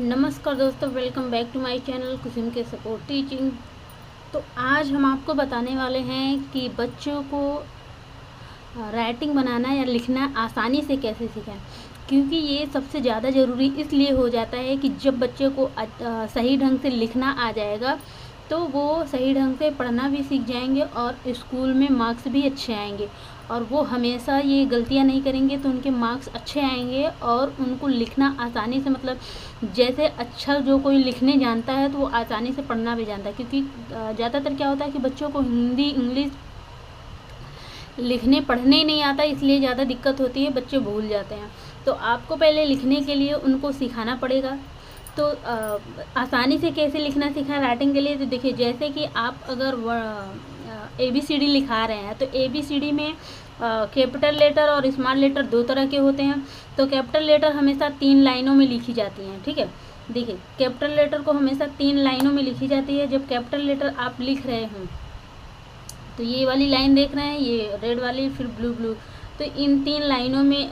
नमस्कार दोस्तों, welcome back to my channel Kusum के सपोर्ट टीचिंग। तो आज हम आपको बताने वाले हैं कि बच्चों को राइटिंग बनाना या लिखना आसानी से कैसे सीखें, क्योंकि ये सबसे ज़्यादा ज़रूरी इसलिए हो जाता है कि जब बच्चे को सही ढंग से लिखना आ जाएगा तो वो सही ढंग से पढ़ना भी सीख जाएंगे और स्कूल में मार्क्स भी अच्छे आएंगे। और वो हमेशा ये गलतियां नहीं करेंगे तो उनके मार्क्स अच्छे आएंगे और उनको लिखना आसानी से, मतलब जैसे अच्छा जो कोई लिखने जानता है तो वो आसानी से पढ़ना भी जानता है। क्योंकि ज़्यादातर क्या होता है कि बच्चों को हिंदी इंग्लिश लिखने पढ़ने ही नहीं आता, इसलिए ज़्यादा दिक्कत होती है, बच्चे भूल जाते हैं। तो आपको पहले लिखने के लिए उनको सिखाना पड़ेगा। तो आसानी से कैसे लिखना सीखा राइटिंग के लिए, तो देखिए जैसे कि आप अगर ABCD लिखा रहे हैं तो ABCD में कैपिटल लेटर और स्मॉल लेटर दो तरह के होते हैं। तो कैपिटल लेटर हमेशा 3 लाइनों में लिखी जाती हैं, ठीक है। देखिए कैपिटल लेटर को हमेशा 3 लाइनों में लिखी जाती है। जब कैपिटल लेटर आप लिख रहे हों तो ये वाली लाइन देख रहे हैं, ये रेड वाली, फिर ब्लू, तो इन 3 लाइनों में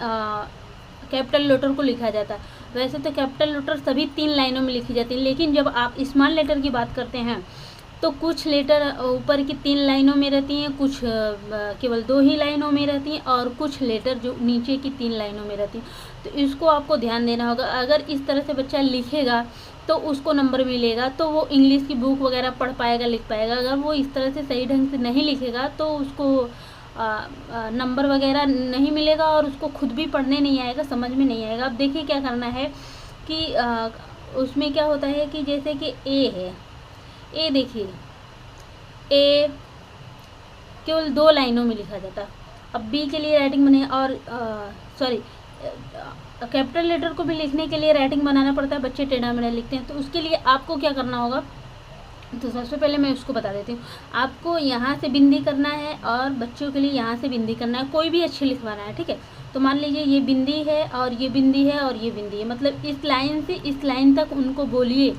कैपिटल लेटर को लिखा जाता है। वैसे तो कैपिटल लेटर सभी 3 लाइनों में लिखी जाती है, लेकिन जब आप स्मॉल लेटर की बात करते हैं तो कुछ लेटर ऊपर की 3 लाइनों में रहती हैं, कुछ केवल 2 ही लाइनों में रहती हैं, और कुछ लेटर जो नीचे की 3 लाइनों में रहती हैं। तो इसको आपको ध्यान देना होगा। अगर इस तरह से बच्चा लिखेगा तो उसको नंबर मिलेगा, तो वो इंग्लिश की बुक वगैरह पढ़ पाएगा, लिख पाएगा। अगर वो इस तरह से सही ढंग से नहीं लिखेगा तो उसको नंबर वगैरह नहीं मिलेगा और उसको खुद भी पढ़ने नहीं आएगा, समझ में नहीं आएगा। अब देखिए क्या करना है कि उसमें क्या होता है कि जैसे कि ए है, ए देखिए, ए केवल 2 लाइनों में लिखा जाता है। अब बी के लिए राइटिंग बने, और सॉरी, कैपिटल लेटर को भी लिखने के लिए राइटिंग बनाना पड़ता है, बच्चे टेढ़ा मेढ़ा लिखते हैं। तो उसके लिए आपको क्या करना होगा, तो सबसे पहले मैं उसको बता देती हूँ। आपको यहाँ से बिंदी करना है और बच्चों के लिए यहाँ से बिंदी करना है, कोई भी अच्छे लिखवाना है, ठीक है। तो मान लीजिए ये बिंदी है और ये बिंदी है और ये बिंदी है, मतलब इस लाइन से इस लाइन तक उनको बोलिए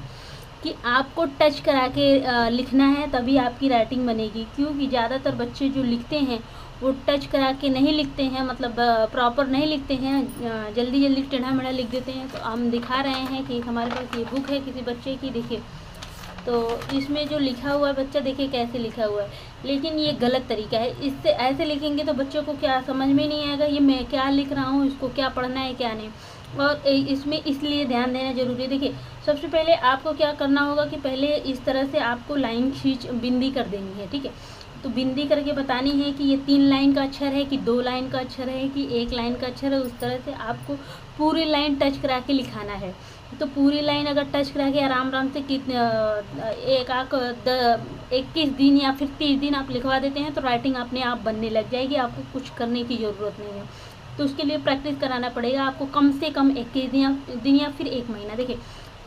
कि आपको टच करा के लिखना है, तभी आपकी राइटिंग बनेगी। क्योंकि ज़्यादातर बच्चे जो लिखते हैं वो टच करा के नहीं लिखते हैं, मतलब प्रॉपर नहीं लिखते हैं, जल्दी जल्दी टेढ़ा मेढ़ा लिख देते हैं। तो हम दिखा रहे हैं कि हमारे पास ये बुक है किसी बच्चे की, देखिए। तो इसमें जो लिखा हुआ है बच्चा देखिए कैसे लिखा हुआ है, लेकिन ये गलत तरीका है। इससे ऐसे लिखेंगे तो बच्चों को क्या समझ में नहीं आएगा, ये मैं क्या लिख रहा हूँ, इसको क्या पढ़ना है क्या नहीं। और इसमें इसलिए ध्यान देना जरूरी है। देखिए सबसे पहले आपको क्या करना होगा कि पहले इस तरह से आपको लाइन खींच बिंदी कर देनी है, ठीक है। तो बिंदी करके बतानी है कि ये 3 लाइन का अक्षर है कि 2 लाइन का अक्षर है कि 1 लाइन का अक्षर है। उस तरह से आपको पूरी लाइन टच करा के लिखाना है। तो पूरी लाइन अगर टच करा के आराम से 21 दिन या फिर 30 दिन आप लिखवा देते हैं तो राइटिंग अपने आप बनने लग जाएगी, आपको कुछ करने की ज़रूरत नहीं है। तो उसके लिए प्रैक्टिस कराना पड़ेगा आपको, कम से कम 21 दिन या फिर 1 महीना। देखिए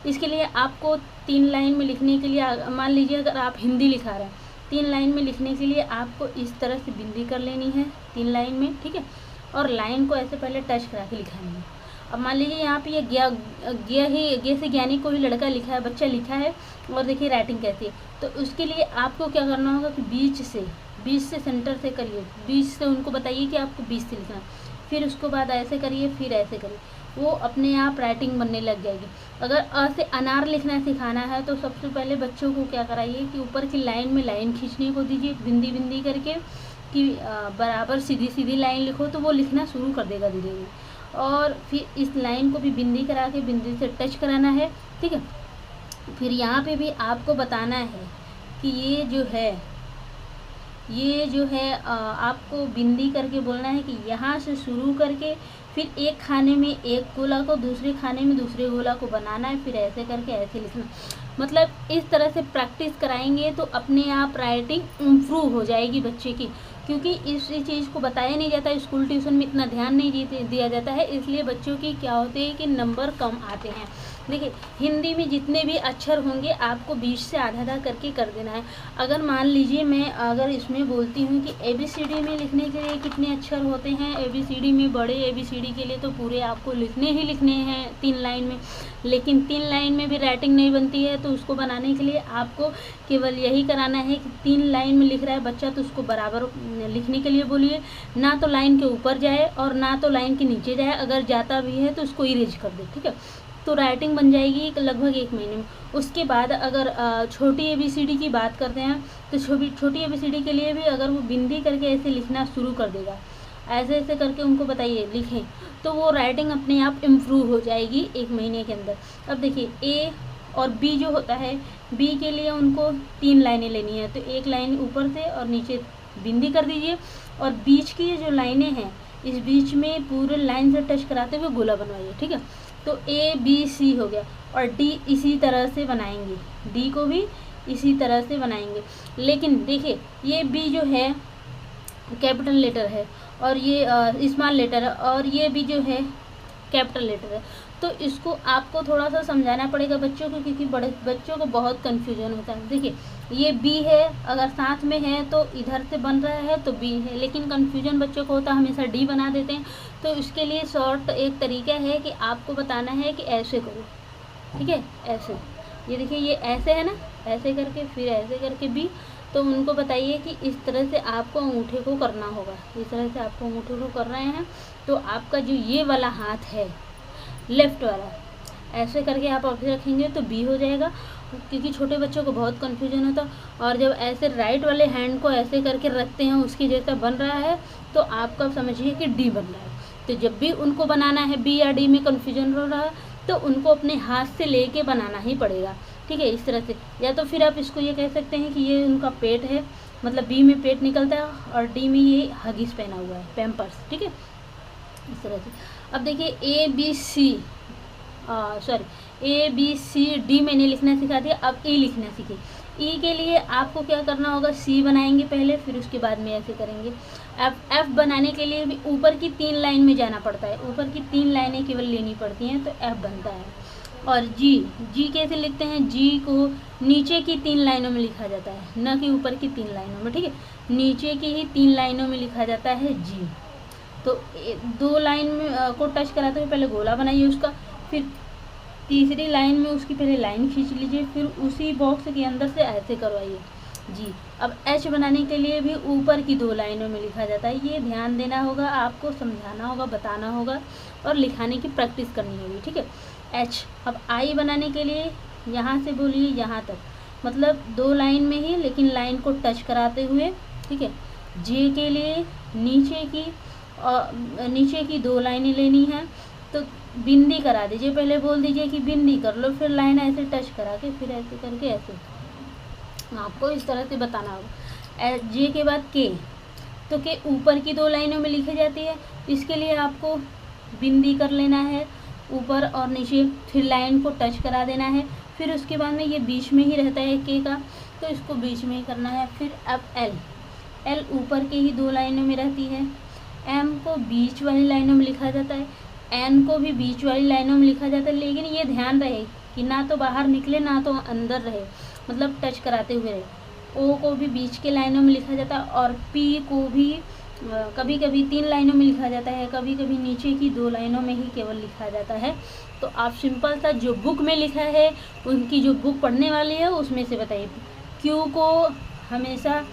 इसके लिए आपको 3 लाइन में लिखने के लिए, मान लीजिए अगर आप हिंदी लिखा रहे हैं, 3 लाइन में लिखने के लिए आपको इस तरह से बिंदी कर लेनी है 3 लाइन में, ठीक है। और लाइन को ऐसे पहले टच करा के लिखानी है। अब मान लीजिए यहाँ पे ये गे से ज्ञानी कोई लड़का लिखा है, बच्चा लिखा है, और देखिए राइटिंग कैसी है। तो उसके लिए आपको क्या करना होगा कि बीच से सेंटर से करिए, बीच से उनको बताइए कि आपको बीच से लिखना है, फिर उसके बाद ऐसे करिए, फिर ऐसे करिए, वो अपने आप राइटिंग बनने लग जाएगी। अगर अ से अनार लिखना सिखाना है तो सबसे पहले बच्चों को क्या कराइए कि ऊपर की लाइन में लाइन खींचने को दीजिए, बिंदी करके, कि बराबर सीधी लाइन लिखो, तो वो लिखना शुरू कर देगा धीरे धीरे। और फिर इस लाइन को भी बिंदी करा के बिंदी से टच कराना है, ठीक है। फिर यहाँ पे भी आपको बताना है कि ये जो है आपको बिंदी करके बोलना है कि यहाँ से शुरू करके फिर एक खाने में एक गोला को, दूसरे खाने में दूसरे गोला को बनाना है, फिर ऐसे करके ऐसे लिखना। मतलब इस तरह से प्रैक्टिस कराएंगे तो अपने आप राइटिंग इम्प्रूव हो जाएगी बच्चे की। क्योंकि इस चीज़ को बताया नहीं जाता, स्कूल ट्यूशन में इतना ध्यान नहीं दिया जाता है, इसलिए बच्चों की क्या होते हैं कि नंबर कम आते हैं। देखिए हिंदी में जितने भी अक्षर होंगे आपको 20 से आधा करके कर देना है। अगर मान लीजिए मैं अगर इसमें बोलती हूँ कि ABCD में लिखने के लिए कितने अक्षर होते हैं, ABCD में बड़े ABCD के लिए तो पूरे आपको लिखने ही लिखने हैं 3 लाइन में, लेकिन 3 लाइन में भी राइटिंग नहीं बनती है। तो उसको बनाने के लिए आपको केवल यही कराना है कि 3 लाइन में लिख रहा है बच्चा तो उसको बराबर लिखने के लिए बोलिए, ना तो लाइन के ऊपर जाए और ना तो लाइन के नीचे जाए, अगर जाता भी है तो उसको इरेज कर दे, ठीक है। तो राइटिंग बन जाएगी लगभग 1 महीने में। उसके बाद अगर छोटी ABCD की बात करते हैं तो छोटी ABCD के लिए भी अगर वो बिंदी करके ऐसे लिखना शुरू कर देगा, ऐसे ऐसे करके उनको बताइए लिखें, तो वो राइटिंग अपने आप इम्प्रूव हो जाएगी 1 महीने के अंदर। अब देखिए A और B जो होता है, B के लिए उनको 3 लाइनें लेनी है, तो 1 लाइन ऊपर से और नीचे बिंदी कर दीजिए, और बीच की जो लाइनें हैं इस बीच में पूरे लाइन से टच कराते हुए गोला बनवाइए, ठीक है। तो ABC हो गया, और D इसी तरह से बनाएंगे, D को भी इसी तरह से बनाएंगे। लेकिन देखिए ये B जो है कैपिटल लेटर है, और ये स्मॉल लेटर है, और ये भी जो है कैपिटल लेटर है, तो इसको आपको थोड़ा सा समझाना पड़ेगा बच्चों को, क्योंकि बड़े बच्चों को बहुत कन्फ्यूजन होता है। देखिए ये B है, अगर साथ में है तो इधर से बन रहा है तो B है, लेकिन कन्फ्यूजन बच्चों को होता है, हमेशा D बना देते हैं। तो इसके लिए शॉर्ट एक तरीका है कि आपको बताना है कि ऐसे करो, ठीक है, ऐसे। ये देखिए ये ऐसे है ना, ऐसे करके फिर ऐसे करके B, तो उनको बताइए कि इस तरह से आपको अंगूठे को करना होगा, इस तरह से आपको अंगूठे को कर रहे हैं, तो आपका जो ये वाला हाथ है लेफ़्ट वाला, ऐसे करके आप ऐसे रखेंगे तो B हो जाएगा, क्योंकि छोटे बच्चों को बहुत कन्फ्यूजन होता है। और जब ऐसे राइट वाले हैंड को ऐसे करके रखते हैं, उसकी जैसा बन रहा है, तो आपका समझिए कि D बन रहा है। तो जब भी उनको बनाना है B या D में कन्फ्यूजन हो रहा है, तो उनको अपने हाथ से लेके बनाना ही पड़ेगा, ठीक है, इस तरह से। या तो फिर आप इसको ये कह सकते हैं कि ये उनका पेट है, मतलब B में पेट निकलता है और D में ये हगीज पहना हुआ है, पैम्पर्स, ठीक है, इस तरह से। अब देखिए ABCD मैंने लिखना सिखा दिया, अब E लिखना सीखिए। E के लिए आपको क्या करना होगा, C बनाएंगे पहले, फिर उसके बाद में ऐसे करेंगे। F बनाने के लिए भी ऊपर की 3 लाइन में जाना पड़ता है, ऊपर की 3 लाइनें केवल लेनी पड़ती हैं, तो F बनता है। और G कैसे लिखते हैं, G को नीचे की 3 लाइनों में लिखा जाता है, न कि ऊपर की 3 लाइनों में, ठीक है, नीचे की ही 3 लाइनों में लिखा जाता है G। तो 2 लाइन में को टच कराते हुए पहले गोला बनाइए उसका, फिर तीसरी लाइन में उसकी पहले लाइन खींच लीजिए, फिर उसी बॉक्स के अंदर से ऐसे करवाइए G। अब H बनाने के लिए भी ऊपर की 2 लाइनों में लिखा जाता है, ये ध्यान देना होगा, आपको समझाना होगा, बताना होगा और लिखाने की प्रैक्टिस करनी होगी, ठीक है, H। अब I बनाने के लिए यहाँ से बोलिए यहाँ तक, मतलब 2 लाइन में ही, लेकिन लाइन को टच कराते हुए, ठीक है। J के लिए नीचे की 2 लाइनें लेनी है, तो बिंदी करा दीजिए, पहले बोल दीजिए कि बिंदी कर लो, फिर लाइन ऐसे टच करा के फिर ऐसे करके ऐसे, आपको इस तरह से बताना होगा। J के बाद K, तो K ऊपर की 2 लाइनों में लिखी जाती है, इसके लिए आपको बिंदी कर लेना है ऊपर और नीचे, फिर लाइन को टच करा देना है, फिर उसके बाद में ये बीच में ही रहता है K का, तो इसको बीच में ही करना है। फिर अब L ऊपर के ही 2 लाइनों में रहती है, M को बीच वाली लाइनों में लिखा जाता है, N को भी बीच वाली लाइनों में लिखा जाता है, लेकिन ये ध्यान रहे कि ना तो बाहर निकले ना तो अंदर रहे, मतलब टच कराते हुए रहे। O को भी बीच के लाइनों में लिखा जाता है, और P को भी कभी कभी 3 लाइनों में लिखा जाता है, कभी कभी नीचे की 2 लाइनों में ही केवल लिखा जाता है। तो आप सिंपल सा जो बुक में लिखा है, उनकी जो बुक पढ़ने वाली है उसमें से बताइए। Q को हमेशा,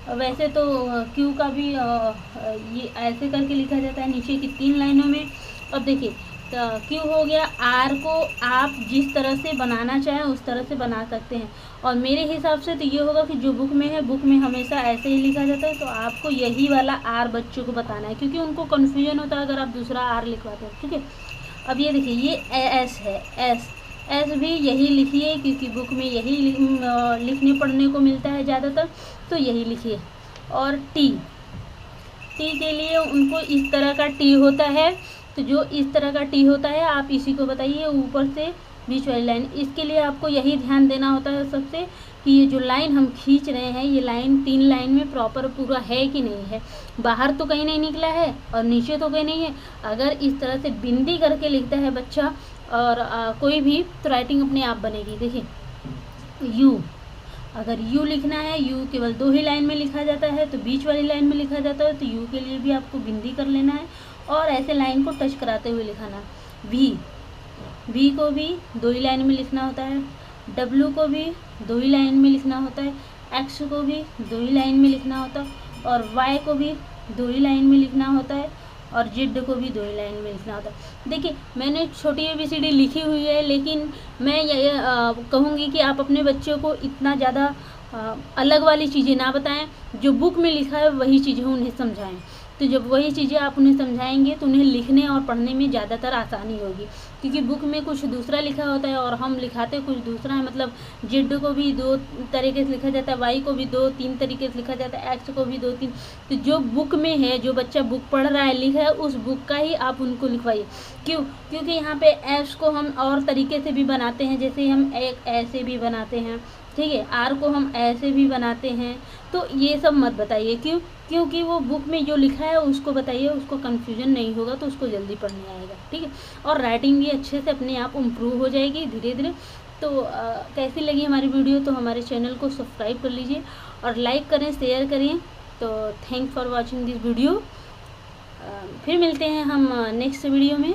वैसे तो Q का भी ये ऐसे करके लिखा जाता है नीचे की 3 लाइनों में। अब देखिए Q हो गया, R को आप जिस तरह से बनाना चाहें उस तरह से बना सकते हैं, और मेरे हिसाब से तो ये होगा कि जो बुक में है, बुक में हमेशा ऐसे ही लिखा जाता है, तो आपको यही वाला R बच्चों को बताना है, क्योंकि उनको कन्फ्यूजन होता है अगर आप दूसरा R लिखवाते हैं, ठीक है। अब ये देखिए ये S है, S भी यही लिखिए, क्योंकि बुक में यही लिखने पढ़ने को मिलता है ज़्यादातर, तो यही लिखिए। और T के लिए उनको इस तरह का T होता है, तो जो इस तरह का T होता है आप इसी को बताइए, ऊपर से बीच वाली लाइन। इसके लिए आपको यही ध्यान देना होता है सबसे, कि ये जो लाइन हम खींच रहे हैं, ये लाइन 3 लाइन में प्रॉपर पूरा है कि नहीं है, बाहर तो कहीं नहीं निकला है और नीचे तो कहीं नहीं है। अगर इस तरह से बिंदी करके लिखता है बच्चा और कोई भी, तो राइटिंग अपने आप बनेगी। देखिए U, अगर U लिखना है, U केवल 2 ही लाइन में लिखा जाता है, तो बीच वाली लाइन में लिखा जाता है, तो U के लिए भी आपको बिंदी कर लेना है और ऐसे लाइन को टच कराते हुए लिखाना। V को भी 2 ही लाइन में लिखना होता है, W को भी 2 ही लाइन में लिखना होता है, X को भी 2 ही लाइन में लिखना होता है, और Y को भी 2 ही लाइन में लिखना होता है, और जेड को भी 2 ही लाइन में लिखना होता है। देखिए मैंने छोटी ABCD लिखी हुई है, लेकिन मैं ये कहूँगी कि आप अपने बच्चों को इतना ज़्यादा अलग वाली चीज़ें ना बताएं, जो बुक में लिखा है वही चीज़ें उन्हें समझाएं। तो जब वही चीज़ें आप उन्हें समझाएंगे तो उन्हें लिखने और पढ़ने में ज़्यादातर आसानी होगी, क्योंकि बुक में कुछ दूसरा लिखा होता है और हम लिखाते कुछ दूसरा है। मतलब जेड को भी 2 तरीके से लिखा जाता है, वाई को भी 2-3 तरीके से लिखा जाता है, एक्स को भी 2-3। तो जो बुक में है, जो बच्चा बुक पढ़ रहा है, लिखा है, उस बुक का ही आप उनको लिखवाइए। क्यों? क्योंकि यहाँ पे एस को हम और तरीके से भी बनाते हैं, जैसे हम एक ऐसे भी बनाते हैं, ठीक है, आर को हम ऐसे भी बनाते हैं। तो ये सब मत बताइए। क्यों? क्योंकि वो बुक में जो लिखा है उसको बताइए, उसको कन्फ्यूजन नहीं होगा, तो उसको जल्दी पढ़ने आएगा, ठीक है। और राइटिंग भी अच्छे से अपने आप इम्प्रूव हो जाएगी धीरे धीरे। तो कैसी लगी हमारी वीडियो? तो हमारे चैनल को सब्सक्राइब कर लीजिए और लाइक करें, शेयर करें। तो thank for watching this video. फिर मिलते हैं हम नेक्स्ट वीडियो में।